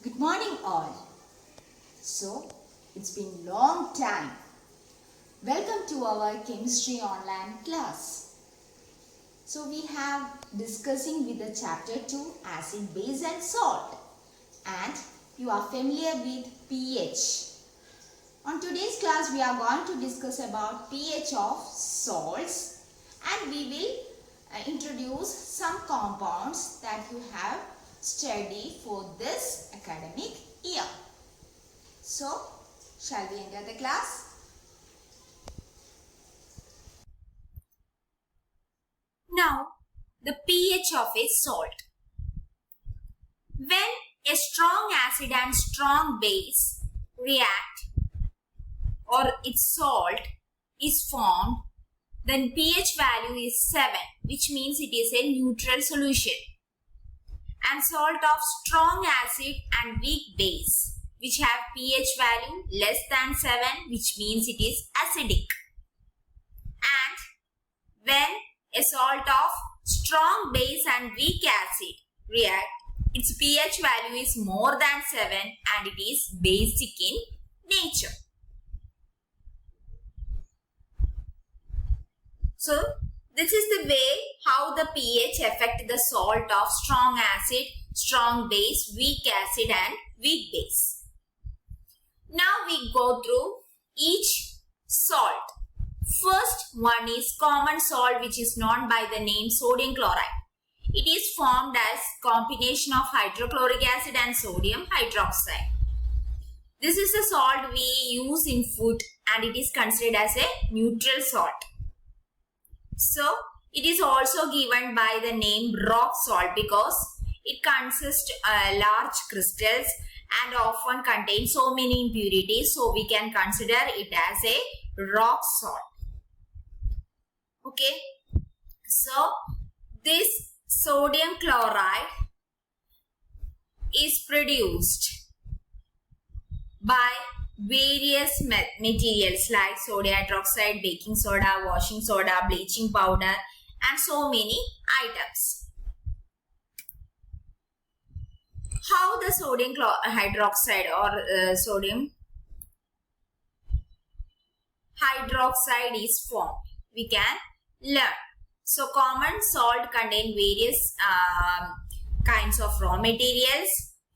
Good morning all. So, it's been long time. Welcome to our chemistry online class. So, we have discussing with the chapter 2 acid, base and salt. And you are familiar with pH. On today's class, we are going to discuss about pH of salts and we will introduce some compounds that you have studied for this academic year. So, shall we enter the class? Now, the pH of a salt. When a strong acid and strong base react or its salt is formed, then pH value is 7, which means it is a neutral solution. And salt of strong acid and weak base, which have pH value less than 7, which means it is acidic. And when a salt of strong base and weak acid react, its pH value is more than 7 and it is basic in nature. So, this is the way how the pH affect the salt of strong acid, strong base, weak acid and weak base. Now we go through each salt. First one is common salt, which is known by the name sodium chloride. It is formed as combination of hydrochloric acid and sodium hydroxide. This is the salt we use in food and it is considered as a neutral salt. So, it is also given by the name rock salt because it consists large crystals and often contains so many impurities. So, we can consider it as a rock salt. Okay. So, this sodium chloride is produced by various materials like sodium hydroxide, baking soda, washing soda, bleaching powder and so many items. How the sodium hydroxide or sodium hydroxide is formed, we can learn. So, common salt contain various kinds of raw materials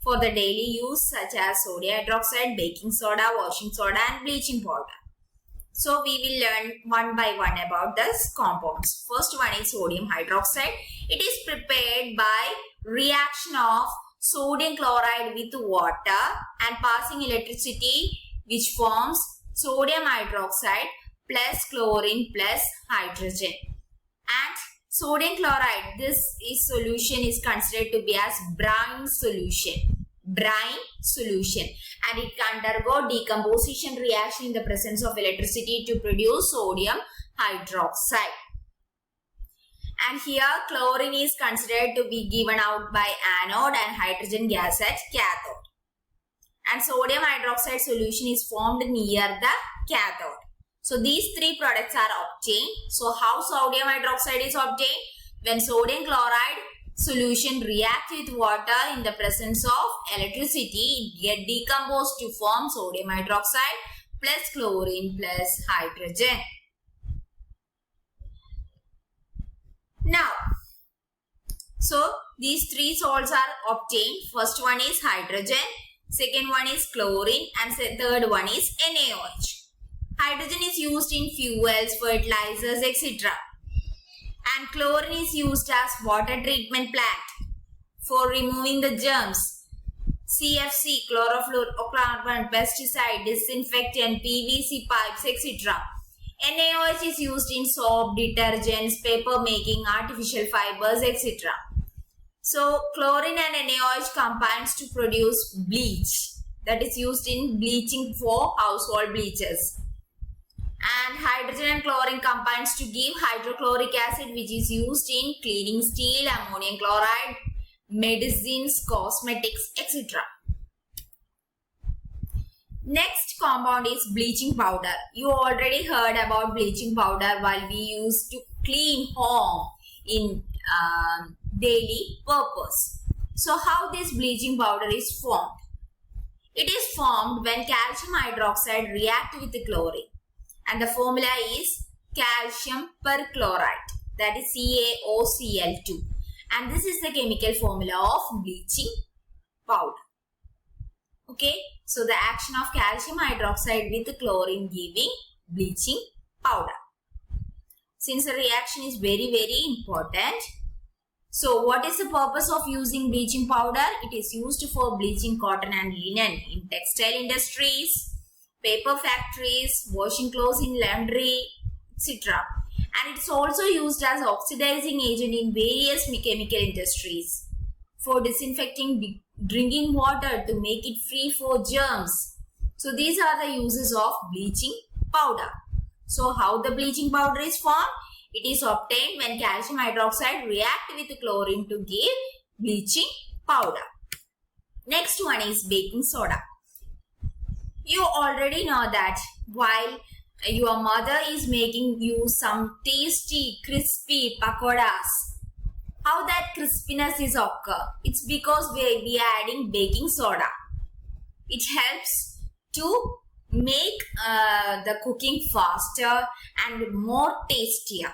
for the daily use such as sodium hydroxide, baking soda, washing soda and bleaching powder. So, we will learn one by one about these compounds. First one is sodium hydroxide. It is prepared by reaction of sodium chloride with water and passing electricity, which forms sodium hydroxide plus chlorine plus hydrogen. And sodium chloride, this solution is considered to be as brine solution. Brine solution, and it can undergo decomposition reaction in the presence of electricity to produce sodium hydroxide. And here chlorine is considered to be given out by anode and hydrogen gas at cathode. And sodium hydroxide solution is formed near the cathode. So these three products are obtained. So how sodium hydroxide is obtained? When sodium chloride solution reacts with water in the presence of electricity, it gets decomposed to form sodium hydroxide plus chlorine plus hydrogen. Now, so these three salts are obtained. First one is hydrogen, second one is chlorine and third one is NaOH. Hydrogen is used in fuels, fertilizers, etc. And chlorine is used as water treatment plant for removing the germs. CFC, chlorofluorocarbon, pesticide, disinfectant, PVC pipes, etc. NaOH is used in soap, detergents, paper making, artificial fibers, etc. So, chlorine and NaOH combines to produce bleach that is used in bleaching for household bleachers. And hydrogen and chlorine combines to give hydrochloric acid, which is used in cleaning steel, ammonium chloride, medicines, cosmetics, etc. Next compound is bleaching powder. You already heard about bleaching powder while we used to clean home in daily purpose. So how this bleaching powder is formed? It is formed when calcium hydroxide reacts with chlorine. And the formula is calcium perchlorate, that is CaOCl2. And this is the chemical formula of bleaching powder. Okay, so the action of calcium hydroxide with chlorine giving bleaching powder. Since the reaction is very important, so what is the purpose of using bleaching powder? It is used for bleaching cotton and linen in textile industries, paper factories, washing clothes in laundry, etc. And it's also used as oxidizing agent in various chemical industries, for disinfecting drinking water to make it free for germs. So these are the uses of bleaching powder. So how the bleaching powder is formed? It is obtained when calcium hydroxide reacts with chlorine to give bleaching powder. Next one is baking soda. You already know that while your mother is making you some tasty, crispy pakoras, how that crispiness is occur? It's because we are adding baking soda. It helps to make the cooking faster and more tastier.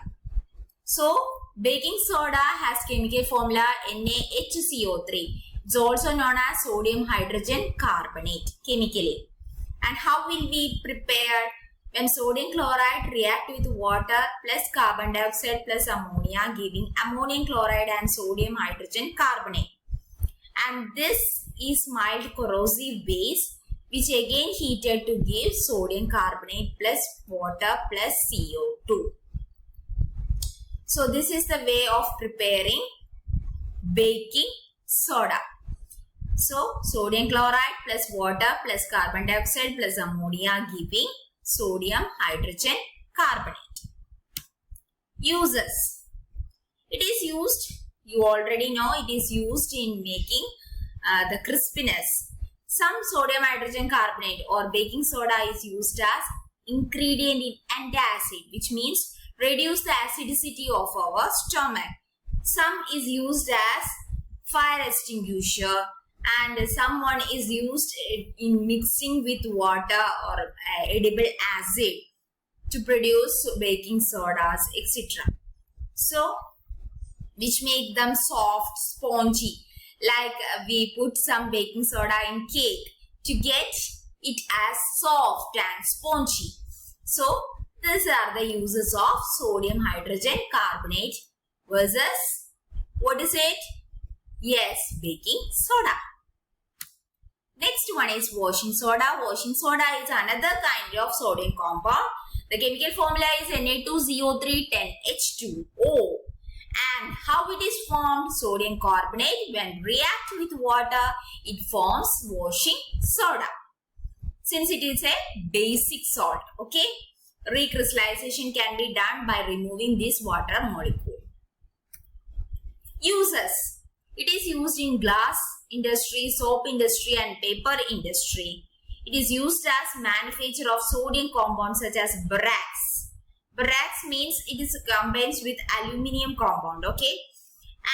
So baking soda has chemical formula NaHCO3. It's also known as sodium hydrogen carbonate chemically. And how will we prepare? When sodium chloride react with water plus carbon dioxide plus ammonia, giving ammonium chloride and sodium hydrogen carbonate. And this is mild corrosive base, which again heated to give sodium carbonate plus water plus CO2. So this is the way of preparing baking soda. So sodium chloride plus water plus carbon dioxide plus ammonia giving sodium hydrogen carbonate. Uses. It is used, you already know, it is used in making the crispiness. Some sodium hydrogen carbonate or baking soda is used as ingredient in antacid, which means reduce the acidity of our stomach. Some is used as fire extinguisher, and someone is used in mixing with water or edible acid to produce baking sodas, etc. So, which make them soft, spongy. Like we put some baking soda in cake to get it as soft and spongy. So, these are the uses of sodium hydrogen carbonate versus, what is it? Yes, baking soda. Next one is washing soda. Washing soda is another kind of sodium compound. The chemical formula is Na2CO310H2O. And how it is formed? Sodium carbonate, when react with water, it forms washing soda. Since it is a basic salt, okay? Recrystallization can be done by removing this water molecule. Uses. It is used in glass industry, soap industry and paper industry. It is used as manufacture of sodium compounds such as borax. Borax means it is combined with aluminium compound, okay?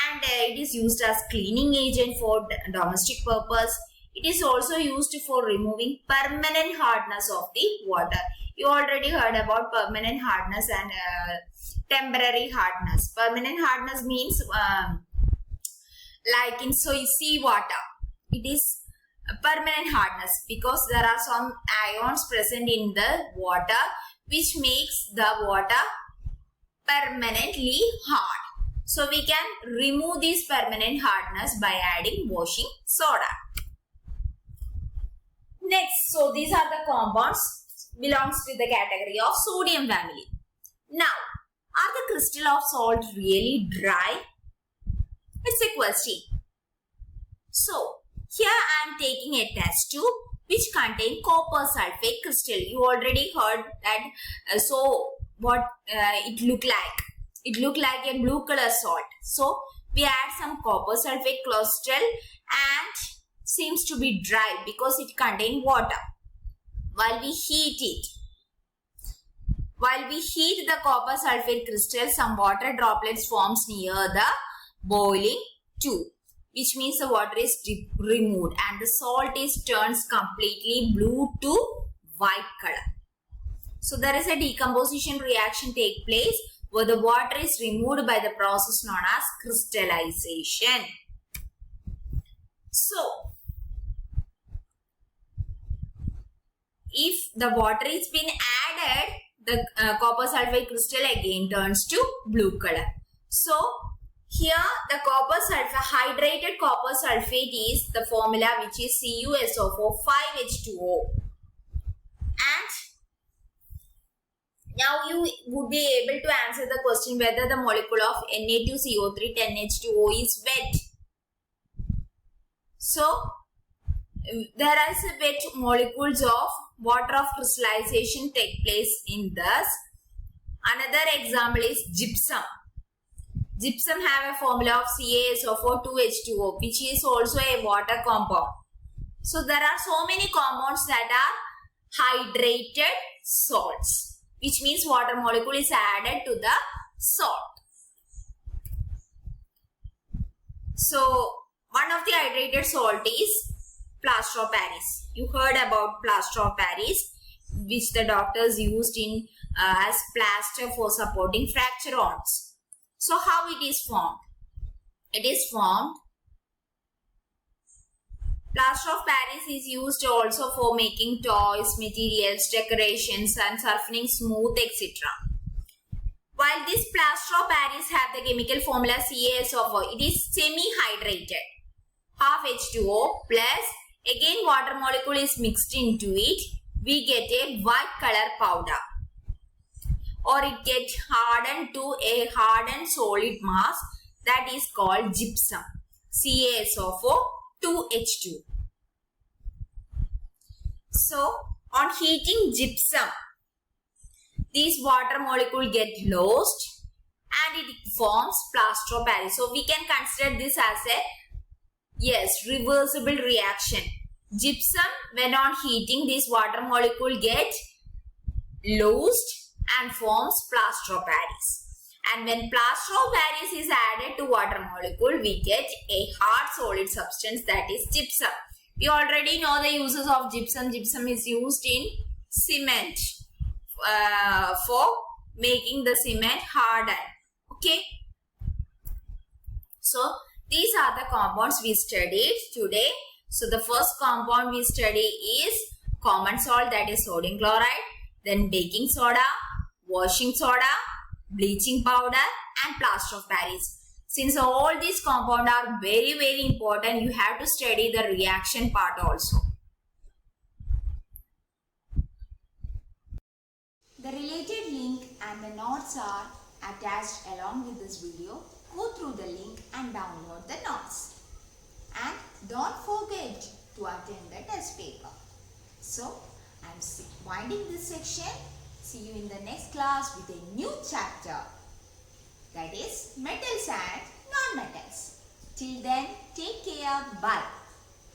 And it is used as cleaning agent for domestic purpose. It is also used for removing permanent hardness of the water. You already heard about permanent hardness and temporary hardness. Permanent hardness means like in sea water, it is a permanent hardness because there are some ions present in the water which makes the water permanently hard. So we can remove this permanent hardness by adding washing soda. Next, so these are the compounds belongs to the category of sodium family. Now, are the crystal of salt really dry? It's a question. So, here I am taking a test tube which contain copper sulfate crystal. You already heard that. So, what it look like? It look like a blue color salt. So, we add some copper sulfate crystal and seems to be dry because it contain water. While we heat the copper sulfate crystal, some water droplets forms near the boiling tube. which means the water is removed and the salt is turns completely blue to white color. So there is a decomposition reaction take place where the water is removed by the process known as crystallization. So if the water is been added, the copper sulfate crystal again turns to blue color. So here the copper sulfate, hydrated copper sulfate is the formula which is CuSO4 5H2O. And now you would be able to answer the question whether the molecule of Na2CO3 10H2O is wet. So there is a wet molecules of water of crystallization take place in this. Another example is gypsum. Gypsum have a formula of CaSO4 2H2O, which is also a water compound. So there are so many compounds that are hydrated salts, which means water molecule is added to the salt. So one of the hydrated salt is plaster of Paris. You heard about plaster of Paris, which the doctors used in as plaster for supporting fracture wounds. So how it is formed? It is formed. Plaster of Paris is used also for making toys, materials, decorations and surfacing smooth, etc. While this plaster of Paris have the chemical formula CaSO4, it is semi-hydrated. Half H2O plus again water molecule is mixed into it. We get a white color powder, or it gets hardened to a hardened solid mass that is called gypsum, CaSO4 2H2. So on heating gypsum, these water molecule get lost and it forms plaster of Paris. So we can consider this as a reversible reaction. Gypsum, when on heating, this water molecule get lost and forms plaster of Paris. And when plaster of Paris is added to water molecule, we get a hard solid substance that is gypsum. We already know the uses of gypsum. Gypsum is used in cement for making the cement harden. Okay. So these are the compounds we studied today. So the first compound we study is common salt, that is sodium chloride, then baking soda, washing soda, bleaching powder and plaster of Paris. Since all these compounds are very important, you have to study the reaction part also. The related link and the notes are attached along with this video. Go through the link and download the notes. And don't forget to attend the test paper. So, I'm winding this section. See you in the next class with a new chapter. That is metals and non-metals. Till then, take care. Bye.